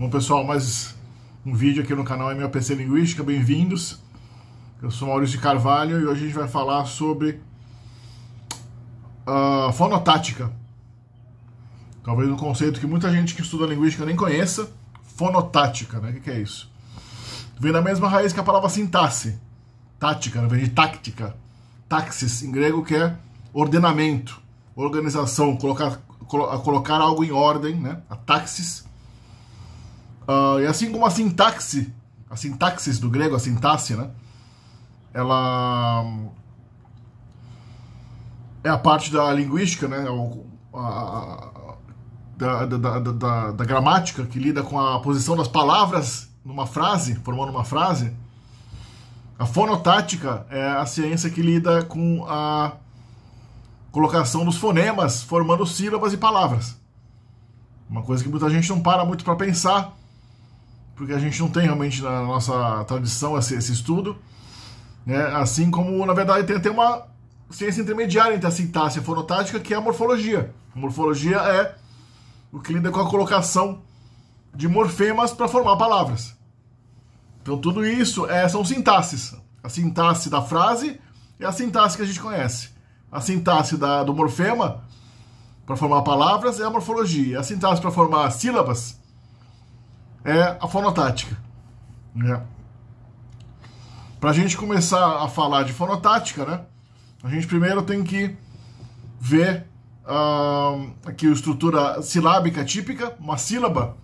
Bom, pessoal, mais um vídeo aqui no canal MLPC Linguística, bem-vindos. Eu sou Maurício de Carvalho e hoje a gente vai falar sobre fonotática. Talvez um conceito que muita gente que estuda linguística nem conheça. Fonotática, né? O que é isso? Vem da mesma raiz que a palavra sintaxe. Tática, vem de táctica. Taxis, em grego, que é ordenamento, organização, colocar algo em ordem, né? A taxis. E assim como a sintaxe do grego, a sintaxe, né? Ela é a parte da linguística, né? Da gramática, que lida com a posição das palavras numa frase, formando uma frase. A fonotática é a ciência que lida com a colocação dos fonemas, formando sílabas e palavras. Uma coisa que muita gente não para muito para pensar, porque a gente não tem realmente na nossa tradição esse estudo, né? Assim como, na verdade, tem até uma ciência intermediária entre a sintaxe e a fonotática, que é a morfologia. A morfologia é o que lida com a colocação de morfemas para formar palavras. Então tudo isso são sintaxes. A sintaxe da frase é a sintaxe que a gente conhece. A sintaxe do morfema para formar palavras é a morfologia. A sintaxe para formar sílabas é a fonotática. Né? Para a gente começar a falar de fonotática, né, a gente primeiro tem que ver aqui a estrutura silábica típica. Uma sílaba,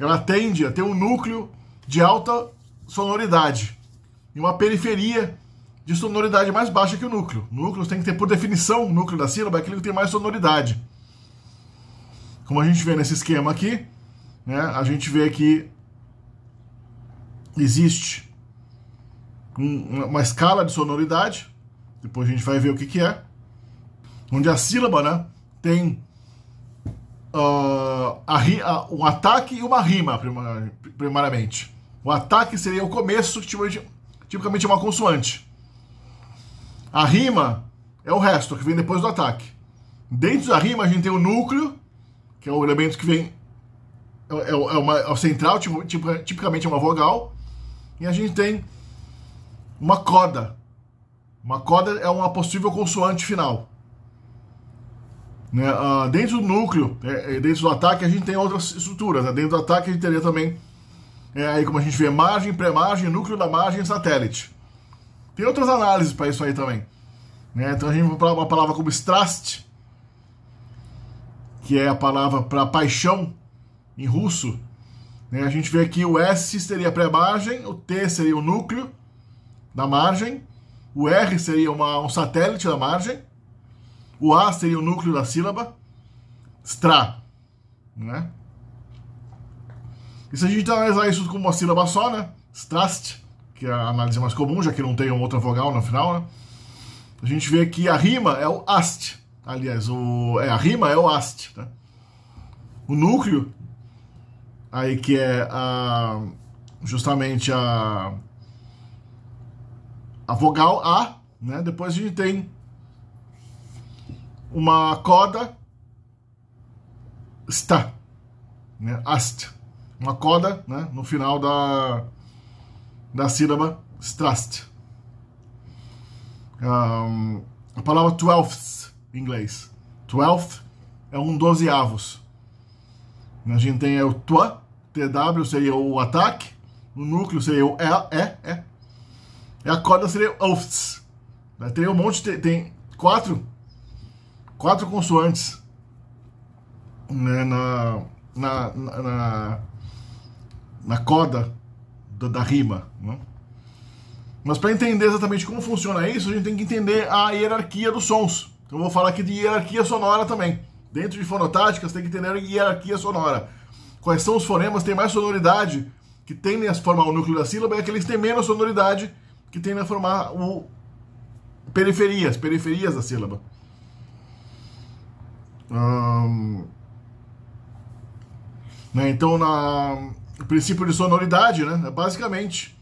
ela tende a ter um núcleo de alta sonoridade e uma periferia de sonoridade mais baixa que o núcleo. O núcleo tem que ter, por definição, o núcleo da sílaba é aquele que tem mais sonoridade. Como a gente vê nesse esquema aqui, né, a gente vê que existe uma escala de sonoridade, depois a gente vai ver o que é, onde a sílaba, né, tem um ataque e uma rima, primariamente. O ataque seria o começo, que tipicamente é uma consoante. A rima é o resto, que vem depois do ataque. Dentro da rima a gente tem o núcleo, que é o elemento que vem, é o central, tipicamente é uma vogal, e a gente tem uma coda. Uma coda é uma possível consoante final. Né? Dentro do núcleo, dentro do ataque, a gente tem outras estruturas. Né? Dentro do ataque a gente teria também, aí como a gente vê, margem, pré-margem, núcleo da margem e satélite. Tem outras análises para isso aí também. Né? Então a gente vai falar uma palavra como strast, que é a palavra para paixão em russo. Né? A gente vê que o S seria a pré-margem, o T seria o núcleo da margem, o R seria um satélite da margem, o A seria o núcleo da sílaba, stra. Né? E se a gente analisar isso como uma sílaba só, né? Strast, que é a análise mais comum, já que não tem outra vogal no final, né? A gente vê que a rima é o ast. Aliás, a rima é o ast. Né? O núcleo, aí que é justamente a vogal A, né? Depois a gente tem uma coda sta, né? Ast. Uma coda, né? No final da sílaba strast. A palavra twelfth em inglês. Twelfth é um dozeavos. A gente tem o twa, TW seria o ataque, o núcleo seria o e a coda seria oaths. Tem um monte, tem quatro consoantes, né, na coda da rima. Né? Mas para entender exatamente como funciona isso, a gente tem que entender a hierarquia dos sons. Então eu vou falar aqui de hierarquia sonora também. Dentro de fonotática, você tem que entender a hierarquia sonora. Quais são os fonemas que têm mais sonoridade, que tendem a formar o núcleo da sílaba, e aqueles que têm menos sonoridade, que tendem a formar periferias da sílaba. Né, então, o princípio de sonoridade, né, basicamente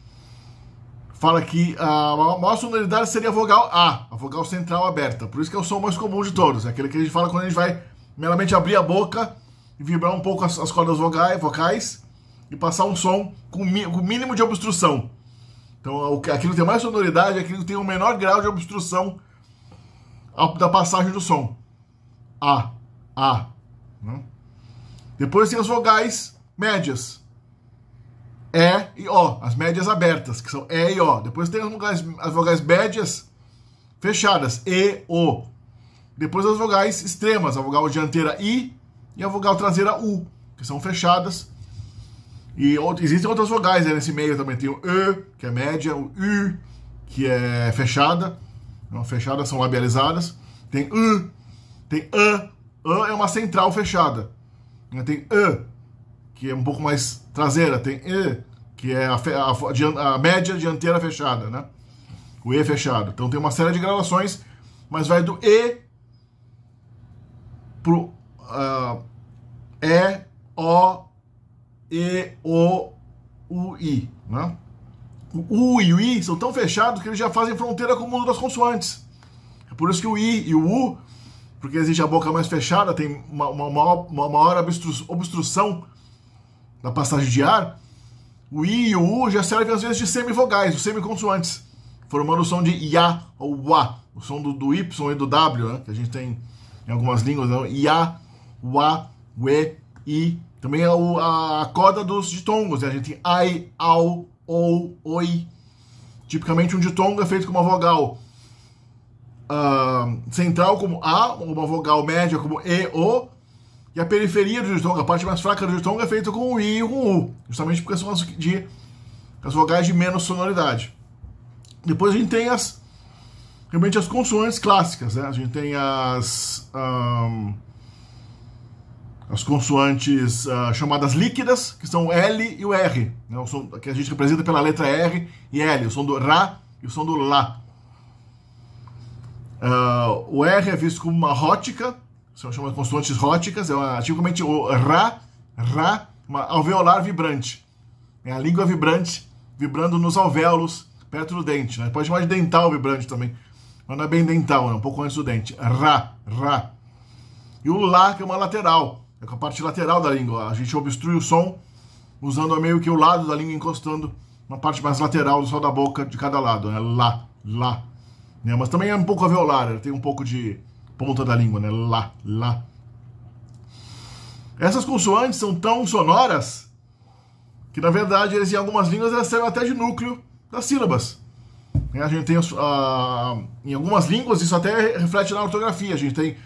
fala que a maior sonoridade seria a vogal A, a vogal central aberta. Por isso que é o som mais comum de todos. É aquele que a gente fala quando a gente vai meramente abrir a boca e vibrar um pouco as cordas vocais e passar um som com o mínimo de obstrução. Então, aquilo que tem mais sonoridade é aquilo que tem o menor grau de obstrução da passagem do som. A. Né? Depois tem as vogais médias. E, O. As médias abertas, que são E e O. Depois tem as vogais médias fechadas. E, O. Depois as vogais extremas, a vogal dianteira I e a vogal traseira U, que são fechadas. E existem outras vogais nesse meio também. Tem o E, que é média, o U, que é fechada. Não, fechadas são labializadas. Tem U, tem A. A é uma central fechada. Tem E, que é um pouco mais traseira. Tem E, que é a média dianteira fechada, né? O E fechado. Então tem uma série de gradações, mas vai do E pro E, O, E, O, U, I, né? O U e o I são tão fechados que eles já fazem fronteira com o mundo das consoantes. É por isso que o I e o U, porque existe a boca mais fechada, tem uma maior obstrução da passagem de ar, o I e o U já servem às vezes de semivogais, os semiconsoantes, formando o som de IA ou WA, o som do Y e do W, né? Que a gente tem em algumas línguas, né? IA, WA, UE, I. Também é a coda dos ditongos, né? A gente tem ai, au, ou, oi. Tipicamente um ditongo é feito com uma vogal central como A, uma vogal média como E, O, e a periferia do ditongo, a parte mais fraca do ditongo é feita com o I e com o U, justamente porque são as vogais de menos sonoridade. Depois a gente tem realmente as consoantes clássicas, né? A gente tem as consoantes chamadas líquidas, que são o L e o R, né? O som que a gente representa pela letra R e L, o som do Rá e o som do Lá. O R é visto como uma rótica, são chamadas consoantes róticas, tipicamente o Rá, uma alveolar vibrante. É a língua vibrante, vibrando nos alvéolos, perto do dente, né? Pode chamar de dental vibrante também, mas não é bem dental, é um pouco antes do dente. Rá. E o Lá, que é uma lateral, é com a parte lateral da língua. A gente obstrui o som usando meio que o lado da língua encostando na parte mais lateral do céu da boca de cada lado, né? Lá. Né? Mas também é um pouco alveolar, tem um pouco de ponta da língua, né? Lá. Essas consoantes são tão sonoras que, na verdade, em algumas línguas elas servem até de núcleo das sílabas. A gente tem, em algumas línguas, isso até reflete na ortografia. A gente tem,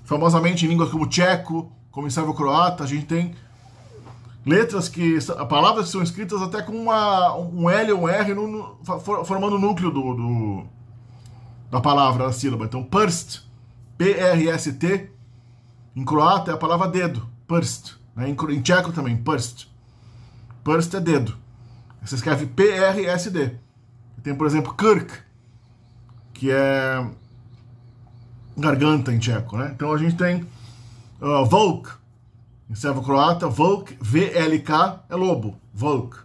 famosamente, em línguas como tcheco, como em sérvio-croata, a gente tem letras palavras que são escritas até com um L ou um R formando o núcleo da palavra, da sílaba. Então, prst, P-R-S-T, em croata é a palavra dedo, prst. Né? Em tcheco também, prst. Prst é dedo. Você escreve P-R-S-D. Tem, por exemplo, krk, que é garganta em tcheco, né? Então a gente tem volk, em sérvio-croata, volk, V-L-K, é lobo, volk.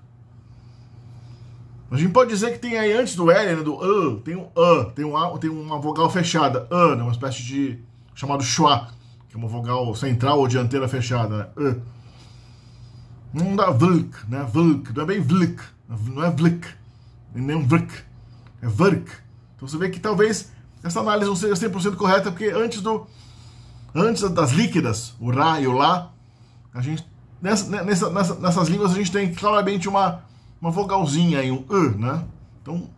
A gente pode dizer que tem aí, antes do L, né, do tem um tem uma vogal fechada, né, uma espécie de, chamado schwa, que é uma vogal central ou dianteira fechada, né? Não dá vlk, né? Vlk, não é bem vlk, não é vlk, nem um vrk, é vrk. Então você vê que talvez essa análise não seja 100% correta, porque antes das líquidas, o Rá e o Lá, a gente, nessas línguas a gente tem claramente uma vogalzinha e um né? Então,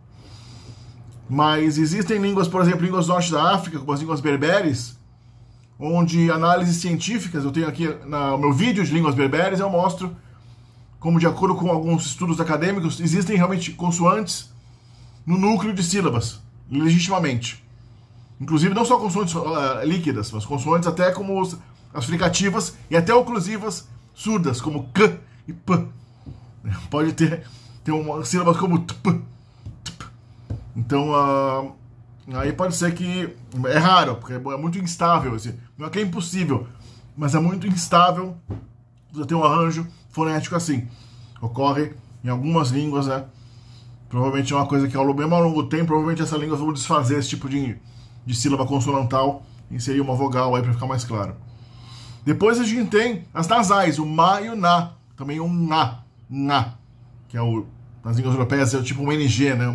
mas existem línguas, por exemplo, línguas do norte da África, como as línguas berberes, onde análises científicas, eu tenho aqui no meu vídeo de línguas berberes, eu mostro como, de acordo com alguns estudos acadêmicos, existem realmente consoantes no núcleo de sílabas, legitimamente. Inclusive não só consoantes líquidas, mas consoantes até como as fricativas e até oclusivas surdas, como K e P. Pode ter sílabas como TP. Então, aí pode ser que é raro, porque é muito instável. Não é que é impossível, mas é muito instável você ter um arranjo fonético assim. Ocorre em algumas línguas, né? Provavelmente é uma coisa que ao longo do tempo, provavelmente essas línguas vão desfazer esse tipo de sílaba consonantal e inserir uma vogal aí para ficar mais claro. Depois a gente tem as nasais, o ma e o na. Também um na, que é o, nas línguas europeias é tipo um NG, né?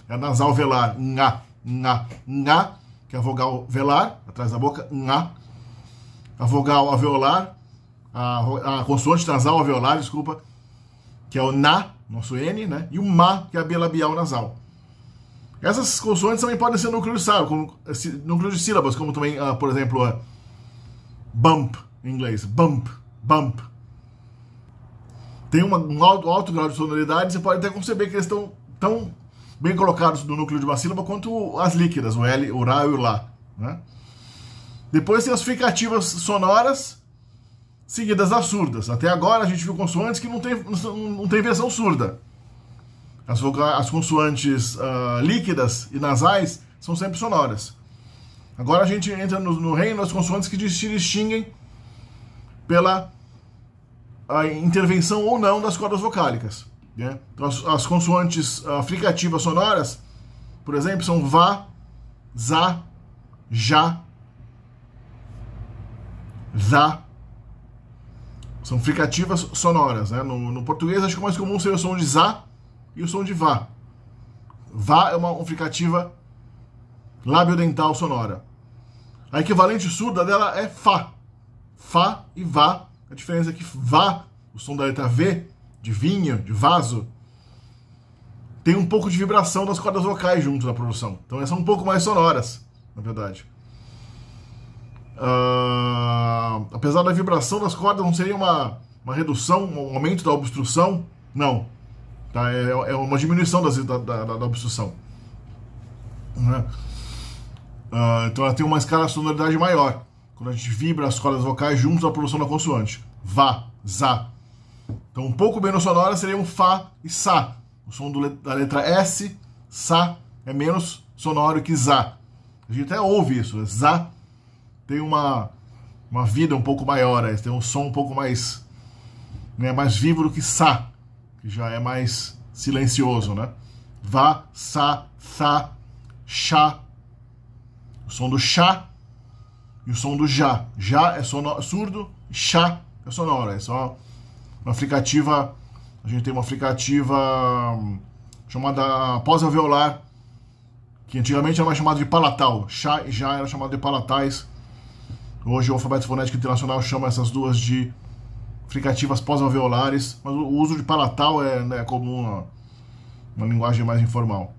É a nasal velar, na, que é a vogal velar, atrás da boca, na. A vogal alveolar, a consoante nasal alveolar, desculpa, que é o na, nosso N, né? E o ma, que é a bilabial nasal. Essas consoantes também podem ser núcleo de sílabas, como também, por exemplo, bump, em inglês, bump. Tem um alto grau de sonoridade, você pode até conceber que eles estão tão bem colocados no núcleo de uma sílaba quanto as líquidas, o L, o Ra e o Lá, né? Depois tem as fricativas sonoras, seguidas das surdas. Até agora a gente viu consoantes que não tem versão surda. As consoantes líquidas e nasais são sempre sonoras. Agora a gente entra no reino das consoantes que se distinguem pela intervenção ou não das cordas vocálicas, né? Então, as consoantes fricativas sonoras, por exemplo, são vá, zá, já, zá. São fricativas sonoras, né? No português, acho que o mais comum seria o som de zá e o som de vá. Vá é uma fricativa labiodental sonora. A equivalente surda dela é fá. Fá e vá. A diferença é que vá, o som da letra V, de vinho, de vaso, tem um pouco de vibração das cordas vocais junto na produção. Então elas são um pouco mais sonoras, na verdade. Apesar da vibração das cordas, não seria uma redução, um aumento da obstrução? Não. Tá? É uma diminuição da obstrução. Né? Então ela tem uma escala de sonoridade maior quando a gente vibra as cordas vocais juntos à produção da consoante. Vá, zá. Então um pouco menos sonora seria um fá e sá. O som da letra S, sá, é menos sonoro que zá. A gente até ouve isso. Zá tem uma vida um pouco maior, tem um som um pouco mais, né, mais vivo do que sá, que já é mais silencioso, né? Vá, sá, thá, chá. O som do chá e o som do já. Já é surdo, chá é sonoro. É só uma fricativa. A gente tem uma fricativa chamada pós-alveolar, que antigamente era mais chamada de palatal. Chá e já era chamado de palatais. Hoje o alfabeto fonético internacional chama essas duas de fricativas pós-alveolares, mas o uso de palatal é comum na linguagem mais informal.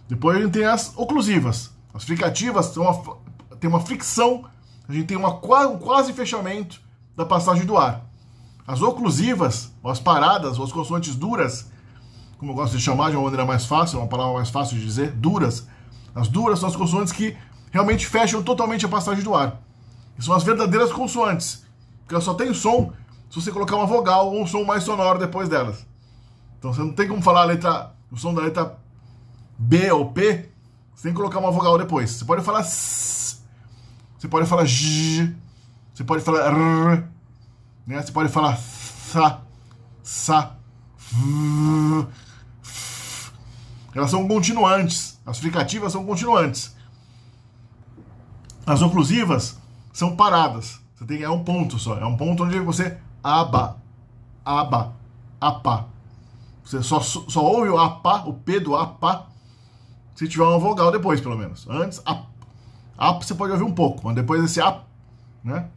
Depois a gente tem as oclusivas. As fricativas tem uma fricção, a gente tem um quase fechamento da passagem do ar. As oclusivas, ou as paradas, ou as consoantes duras, como eu gosto de chamar de uma maneira mais fácil, uma palavra mais fácil de dizer, duras. As duras são as consoantes que realmente fecham totalmente a passagem do ar. E são as verdadeiras consoantes, porque elas só têm som se você colocar uma vogal ou um som mais sonoro depois delas. Então você não tem como falar o som da letra B ou P, você tem que colocar uma vogal depois. Você pode falar S, você pode falar J, você pode falar R, né? Você pode falar Sa, Sa, F. Elas são continuantes. As fricativas são continuantes. As oclusivas são paradas. É um ponto só. É um ponto onde você aba, apá. Você só ouve o apá, o P do apá, se tiver uma vogal depois, pelo menos. Antes, ap você pode ouvir um pouco, mas depois esse ap, né?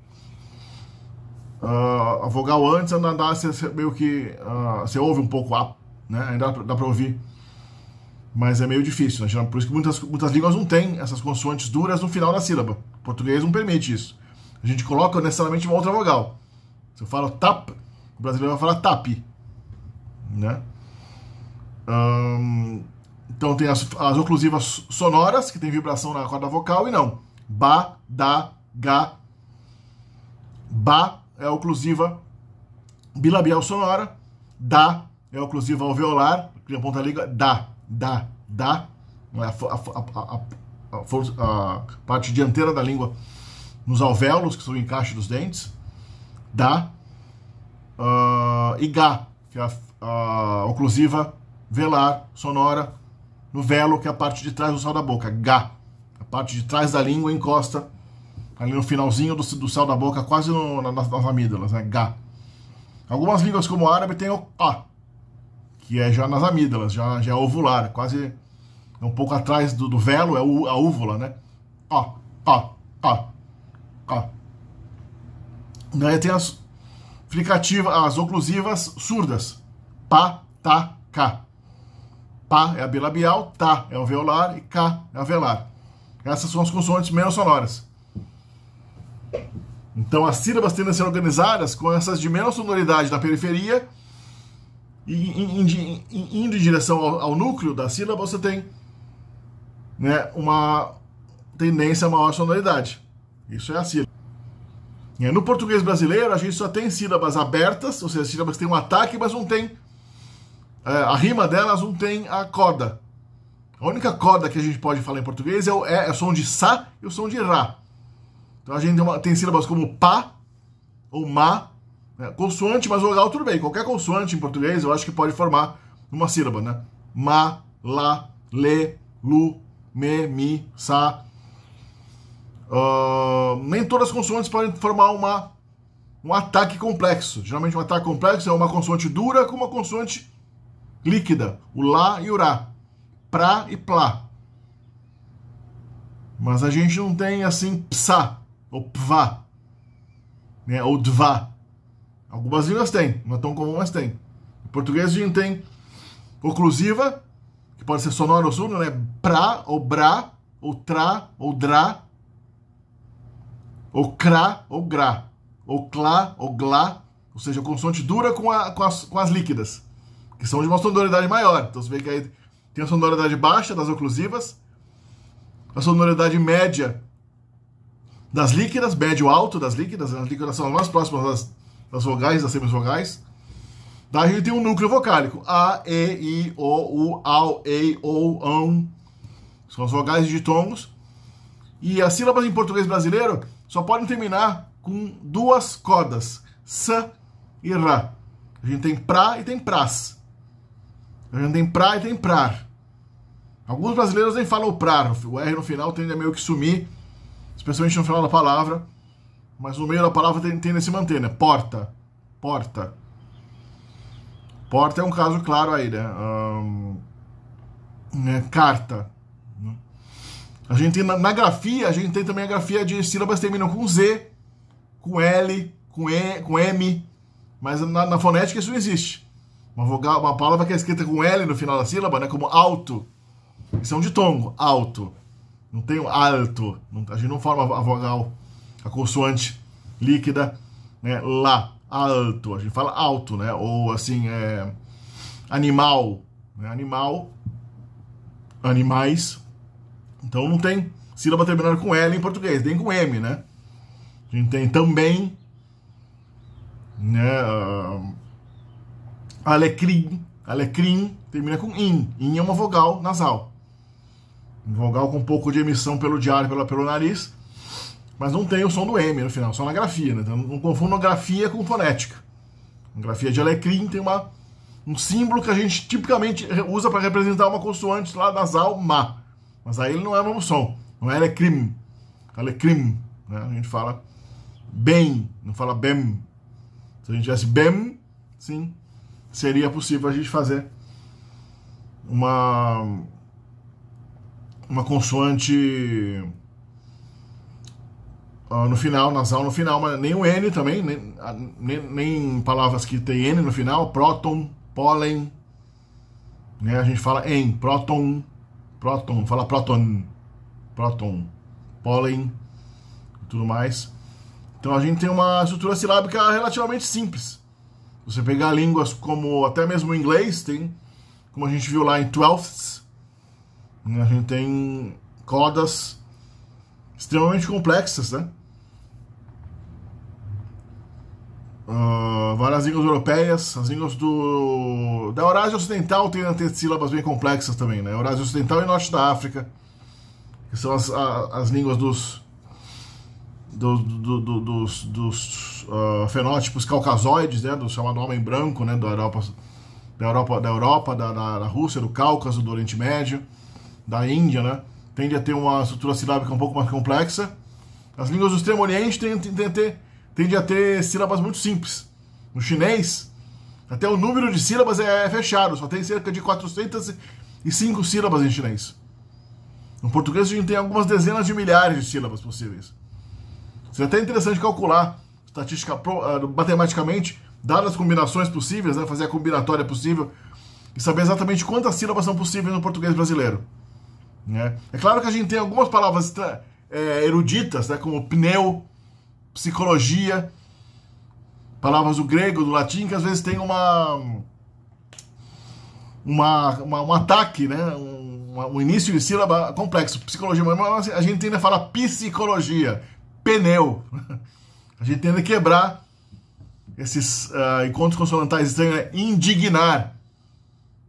A vogal antes, você meio que você ouve um pouco ap, né? Ainda dá pra ouvir, mas é meio difícil, né? Por isso que muitas línguas não têm essas consoantes duras no final da sílaba. O português não permite isso. A gente coloca necessariamente uma outra vogal. Se eu falo tap, o brasileiro vai falar tapi, né? Então tem as oclusivas sonoras, que tem vibração na corda vocal, e não. Ba, da, ga. Ba é a oclusiva bilabial sonora. Da é a oclusiva alveolar, que na ponta da língua, da. A parte dianteira da língua nos alvéolos, que são o encaixe dos dentes. Da. E ga, que é a oclusiva velar sonora no velo, que é a parte de trás do céu da boca. Ga. A parte de trás da língua encosta ali no finalzinho do céu da boca, quase nas amígdalas, né? Ga. Algumas línguas como o árabe tem o A, que é já nas amígdalas, já é ovular, quase um pouco atrás do velo, é a úvula, né? A, A, A, A. Daí tem as fricativas, as oclusivas surdas. Pá, tá, cá. Pá é a bilabial, tá é o veolar e cá é a velar. Essas são as consoantes menos sonoras. Então as sílabas tendem a ser organizadas com essas de menor sonoridade na periferia e indo em direção ao núcleo da sílaba, você tem, né, uma tendência a maior sonoridade. Isso é a sílaba. No português brasileiro, a gente só tem sílabas abertas, ou seja, sílabas que têm um ataque, mas não tem... a rima delas não tem a coda. A única coda que a gente pode falar em português é o som de Sá e o som de Rá. Então a gente tem sílabas como Pá ou Má, né? Consoante, mas vogal tudo bem. Qualquer consoante em português eu acho que pode formar uma sílaba, né? Má, Lá, Lê, Lu, Me, Mi, Sá. Nem todas as consoantes podem formar um ataque complexo. Geralmente um ataque complexo é uma consoante dura com uma consoante líquida. O Lá e o Rá. Pra e Plá. Mas a gente não tem assim Psá ou Pvá, né? Ou Dvá. Algumas línguas tem, não é tão comum, mas tem. Em português a gente tem oclusiva, que pode ser sonora ou surda, né? Pra ou Brá, ou Trá ou Drá, ou Crá ou Grá, ou Clá ou Glá, ou seja, consoante dura com as líquidas, que são de uma sonoridade maior. Então você vê que aí tem a sonoridade baixa das oclusivas, a sonoridade média das líquidas, médio-alto das líquidas. As líquidas são as mais próximas das vogais, das semisvogais. Daí a gente tem um núcleo vocálico. A, E, I, O, U, Au, Ei, Ou, Ão. São as vogais de ditongos. E as sílabas em português brasileiro só podem terminar com duas codas. S e Rá. A gente tem Prá e tem Prás. A gente tem Prá e tem Prar. Alguns brasileiros nem falam o Prar. O R no final tende a meio que sumir, especialmente no final da palavra. Mas no meio da palavra tende a se manter, né? Porta. Porta. Porta é um caso claro aí, né? Carta. A gente tem na grafia, a gente tem também a grafia de sílabas que terminam com Z, com L, com E, com M. Mas na fonética isso não existe. Uma palavra que é escrita com L no final da sílaba, né? Como alto. Isso é um ditongo, alto. Não tem um alto. A gente não forma a vogal, a consoante líquida, né? Lá, alto. A gente fala alto, né? Ou assim, animal. Né? Animal. Animais. Então não tem sílaba terminando com L em português, tem com M, né? A gente tem também, né? Alecrim. Alecrim termina com in. In é uma vogal nasal. Uma vogal com um pouco de emissão pelo diário, pelo nariz, mas não tem o som do M no final, só na grafia, né? Então não confundam grafia com fonética. A grafia de alecrim tem um símbolo que a gente tipicamente usa para representar uma consoante lá nasal, má. Mas aí ele não é o mesmo som. Não é alecrim. Alecrim. Né? A gente fala bem, não fala bem. Se a gente tivesse bem, sim, seria possível a gente fazer uma consoante no final, nasal no final, mas nem o N também, nem palavras que tem N no final, próton, pólen, né? A gente fala em, próton, fala próton, pólen e tudo mais. Então a gente tem uma estrutura silábica relativamente simples. Você pegar línguas como até mesmo o inglês, tem, como a gente viu lá em twelfths, a gente tem codas extremamente complexas, né? Várias línguas europeias, as línguas da Eurásia Ocidental têm sílabas bem complexas também, né? Eurásia Ocidental e Norte da África, que são as línguas dos fenótipos caucasoides, né? Do chamado homem branco, né? Da Europa, da Rússia, do Cáucaso, do Oriente Médio, da Índia, né? Tende a ter uma estrutura silábica um pouco mais complexa. As línguas do Extremo Oriente tendem a ter sílabas muito simples. No chinês, até o número de sílabas é fechado, só tem cerca de 405 sílabas em chinês. No português a gente tem algumas dezenas de milhares de sílabas possíveis. Seria até interessante calcular, matematicamente, dadas as combinações possíveis, né, fazer a combinatória possível, e saber exatamente quantas sílabas são possíveis no português brasileiro. Né? É claro que a gente tem algumas palavras eruditas, né, como pneu, psicologia, palavras do grego, do latim, que às vezes tem um ataque, né, um início de sílaba complexo. Psicologia, mas a gente tende a falar psicologia, pneu. A gente tende a quebrar esses encontros consonantais estranhos, né? Indignar.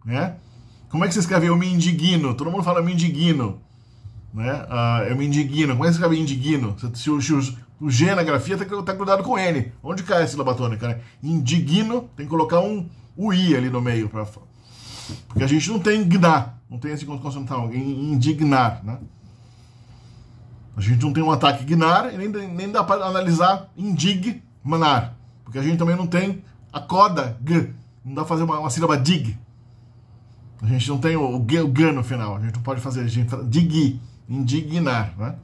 Né? Como é que você escreve eu me indigno? Todo mundo fala me indigno. Né? Eu me indigno. Como é que você escreve indigno? Se o G na grafia tá grudado com N. Onde cai a sílaba tônica? Né? Indigno, tem que colocar o I ali no meio. Porque a gente não tem gná. Não tem esse encontro consonantal. Indignar. Né? A gente não tem um ataque gnar e nem dá para analisar indignar. Porque a gente também não tem a coda g. Não dá para fazer uma sílaba dig. A gente não tem o g no final. A gente não pode fazer. A gente fala dig, indignar. Né?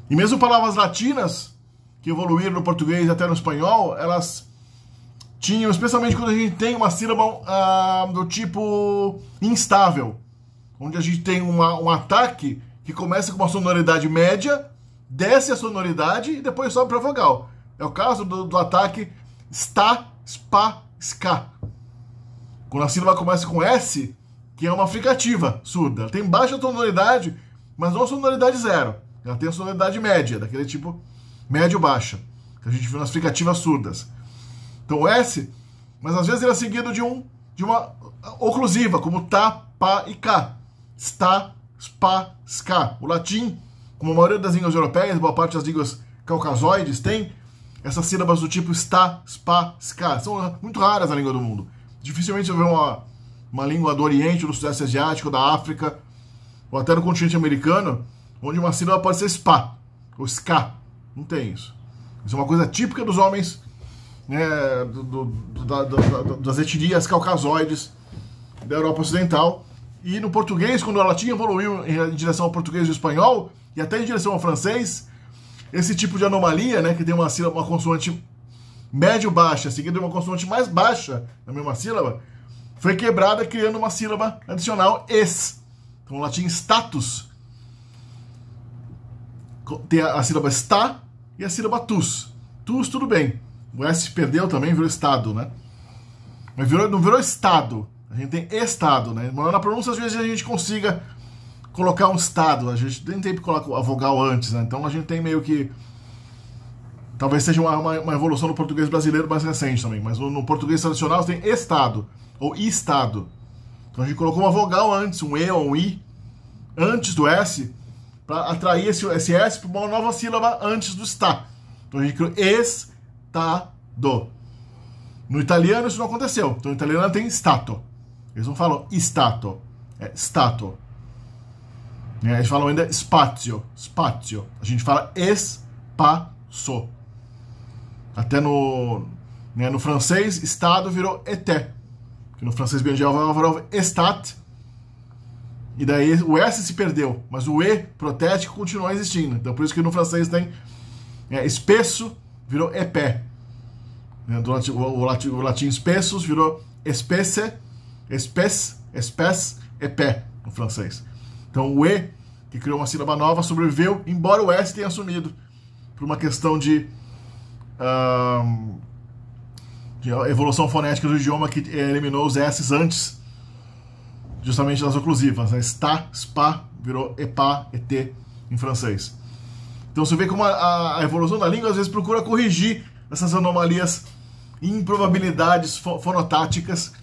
E mesmo palavras latinas que evoluíram no português e até no espanhol, elas tinham, especialmente quando a gente tem uma sílaba do tipo instável, onde a gente tem um ataque que começa com uma sonoridade média, desce a sonoridade e depois sobe para a vogal. É o caso do ataque sta, spa, ska. Quando a sílaba começa com S, que é uma fricativa surda. Ela tem baixa sonoridade, mas não sonoridade zero. Ela tem a sonoridade média, daquele tipo médio-baixa, que a gente viu nas fricativas surdas. Então o S, mas às vezes ele é seguido de uma oclusiva, como tá, pá e cá. Sta, spa, ska. O latim, como a maioria das línguas europeias, boa parte das línguas caucasoides, tem essas sílabas do tipo sta, spa, ska. São muito raras na língua do mundo. Dificilmente você vê uma língua do Oriente, do Sudeste Asiático, da África, ou até do continente americano, onde uma sílaba pode ser spa, ou ska. Não tem isso. Isso é uma coisa típica dos homens, né, das etnias caucasoides da Europa Ocidental. E no português, quando o latim evoluiu em direção ao português e ao espanhol, e até em direção ao francês, esse tipo de anomalia, né, que tem uma consoante médio-baixa, seguida de uma consoante mais baixa na mesma sílaba, foi quebrada, criando uma sílaba adicional, es. Então, o latim status tem a sílaba sta e a sílaba tus. Tus, tudo bem. O S perdeu também, virou estado, né? Mas não virou estado. A gente tem estado, né? Mas na pronúncia, às vezes, a gente consiga colocar um estado. A gente nem sempre coloca a vogal antes, né? Então, a gente tem meio que... Talvez seja uma evolução no português brasileiro mais recente também. Mas no português tradicional, você tem estado, ou estado. Então, a gente colocou uma vogal antes, um E ou um I, antes do S, para atrair esse S para uma nova sílaba antes do sta. Então, a gente criou estado. No italiano, isso não aconteceu. Então, o italiano tem stato. Eles não falam stato, é stato. Eles falam ainda spazio, spazio. A gente fala espaço. Até no francês, estado virou eté. Que no francês medieval virou estat. E daí o S se perdeu, mas o E protético continua existindo. Então por isso que no francês tem espesso, virou epé. O latim espessos virou espesse, espesse, epé no francês. Então o E, que criou uma sílaba nova, sobreviveu, embora o S tenha sumido, por uma questão de evolução fonética do idioma, que eliminou os S's antes, justamente das oclusivas. Né? Sta, spa, virou epa, et em francês. Então você vê como a evolução da língua às vezes procura corrigir essas anomalias e improbabilidades fonotáticas,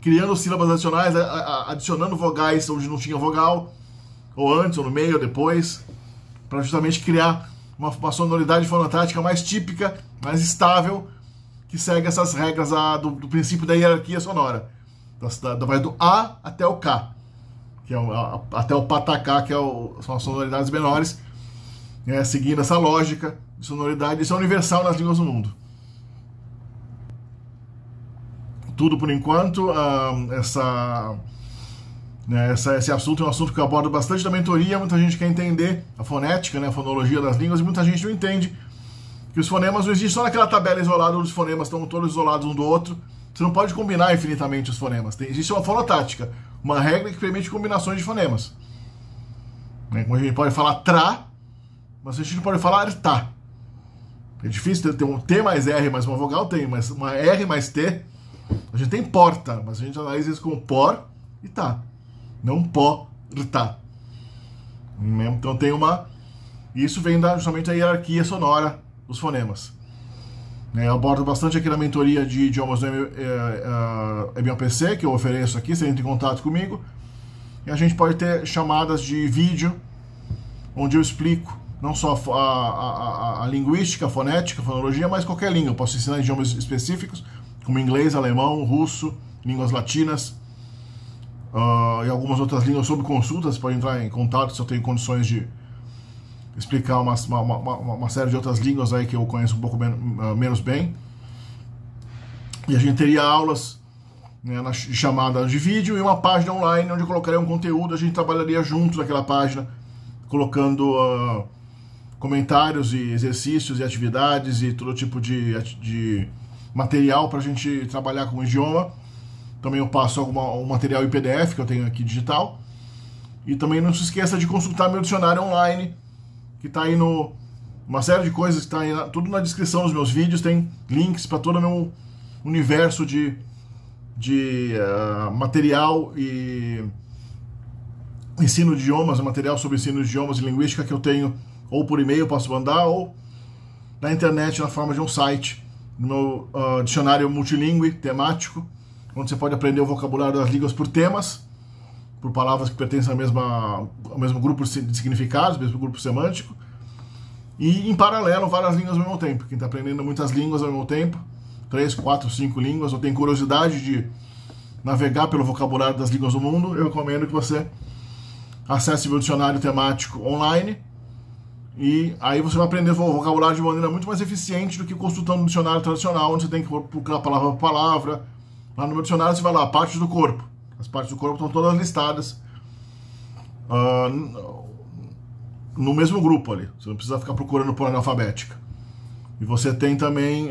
criando sílabas adicionais, adicionando vogais onde não tinha vogal, ou antes, ou no meio, ou depois, para justamente criar uma sonoridade fonotática mais típica, mais estável, que segue essas regras do princípio da hierarquia sonora. Vai do A até o K, que é até o patacá, que são as sonoridades menores, seguindo essa lógica de sonoridade. Isso é universal nas línguas do mundo. Tudo por enquanto. Esse assunto é um assunto que eu abordo bastante na mentoria. Muita gente quer entender a fonética, né, a fonologia das línguas, e muita gente não entende que os fonemas não existem só naquela tabela isolada onde os fonemas estão todos isolados um do outro. Você não pode combinar infinitamente os fonemas. Existe uma fonotática, uma regra que permite combinações de fonemas. Como a gente pode falar tra, mas a gente não pode falar tá. É difícil ter um T mais R mais uma vogal, tem, mas uma R mais T, a gente tem porta, mas a gente analisa isso como por e tá. Não pó, tá. Então tem uma... Isso vem justamente da hierarquia sonora dos fonemas. Eu abordo bastante aqui na mentoria de idiomas do MOPC, que eu ofereço aqui, você entra em contato comigo. E a gente pode ter chamadas de vídeo, onde eu explico não só a linguística, a fonética, a fonologia, mas qualquer língua. Eu posso ensinar idiomas específicos, como inglês, alemão, russo, línguas latinas, e algumas outras línguas sob consulta. Você pode entrar em contato se eu tenho condições de explicar uma série de outras línguas aí que eu conheço um pouco menos bem. E a gente teria aulas, né, na chamada de vídeo, e uma página online onde eu colocaria um conteúdo. A gente trabalharia junto naquela página, colocando comentários e exercícios e atividades e todo tipo de material para a gente trabalhar com o idioma. Também eu passo um material em PDF que eu tenho aqui digital. E também não se esqueça de consultar meu dicionário online, que está aí uma série de coisas, que está aí tudo na descrição dos meus vídeos. Tem links para todo o meu universo de material e ensino de idiomas, material sobre ensino de idiomas e linguística que eu tenho, ou por e-mail posso mandar, ou na internet na forma de um site, no meu dicionário multilingüe temático, onde você pode aprender o vocabulário das línguas por temas, por palavras que pertencem ao mesmo grupo de significados, mesmo grupo semântico, e em paralelo várias línguas ao mesmo tempo. Quem está aprendendo muitas línguas ao mesmo tempo, 3, 4, 5 línguas, ou tem curiosidade de navegar pelo vocabulário das línguas do mundo, eu recomendo que você acesse meu dicionário temático online, e aí você vai aprender o vocabulário de maneira muito mais eficiente do que consultando um dicionário tradicional, onde você tem que procurar palavra por palavra. Lá no meu dicionário você vai lá, partes do corpo. As partes do corpo estão todas listadas no mesmo grupo ali. Você não precisa ficar procurando por ordem alfabética. E você tem também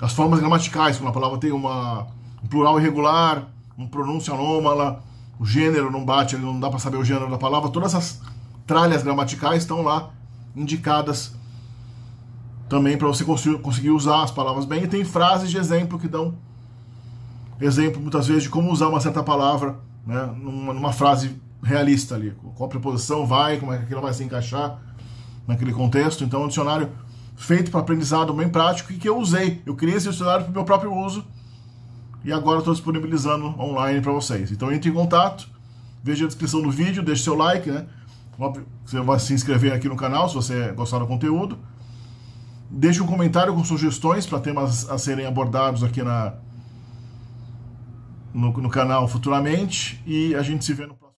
as formas gramaticais, quando a palavra tem um plural irregular, uma pronúncia anômala, o gênero não bate, não dá para saber o gênero da palavra. Todas essas tralhas gramaticais estão lá indicadas também para você conseguir usar as palavras bem. E tem frases de exemplo que dão exemplo muitas vezes de como usar uma certa palavra, né, numa frase realista ali. Qual preposição vai, como é que aquilo vai se encaixar naquele contexto. Então é um dicionário feito para aprendizado bem prático e que eu usei. Eu criei esse dicionário para o meu próprio uso e agora estou disponibilizando online para vocês. Então entre em contato, veja a descrição do vídeo, deixe seu like, né? Você vai se inscrever aqui no canal se você gostar do conteúdo. Deixe um comentário com sugestões para temas a serem abordados aqui no canal futuramente, e a gente se vê no próximo.